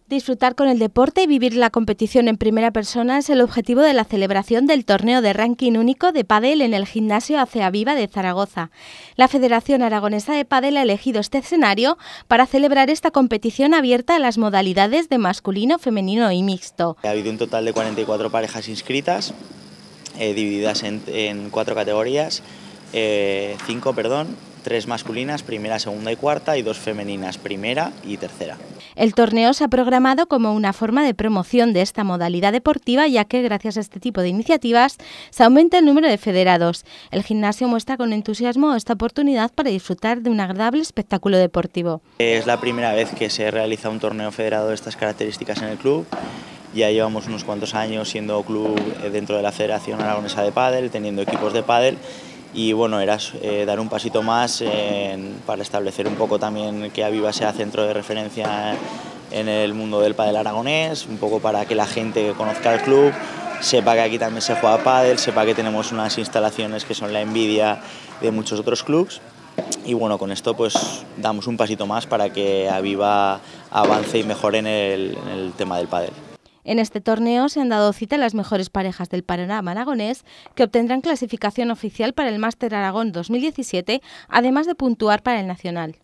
Disfrutar con el deporte y vivir la competición en primera persona es el objetivo de la celebración del torneo de ranking único de pádel en el gimnasio Acea Viva de Zaragoza. La Federación Aragonesa de Pádel ha elegido este escenario para celebrar esta competición abierta a las modalidades de masculino, femenino y mixto. Ha habido un total de 44 parejas inscritas, divididas en 4 categorías, 5, 3 masculinas, primera, segunda y cuarta, y 2 femeninas, primera y tercera. El torneo se ha programado como una forma de promoción de esta modalidad deportiva, ya que gracias a este tipo de iniciativas se aumenta el número de federados. El gimnasio muestra con entusiasmo esta oportunidad para disfrutar de un agradable espectáculo deportivo. Es la primera vez que se realiza un torneo federado de estas características en el club. Ya llevamos unos cuantos años siendo club dentro de la Federación Aragonesa de Pádel, teniendo equipos de pádel. Y bueno, era dar un pasito más para establecer un poco también que Aviva sea centro de referencia en el mundo del pádel aragonés, un poco para que la gente conozca el club, sepa que aquí también se juega pádel, sepa que tenemos unas instalaciones que son la envidia de muchos otros clubs. Y bueno, con esto pues damos un pasito más para que Aviva avance y mejore en el tema del pádel. En este torneo se han dado cita las mejores parejas del panorama aragonés, que obtendrán clasificación oficial para el Máster Aragón 2017, además de puntuar para el nacional.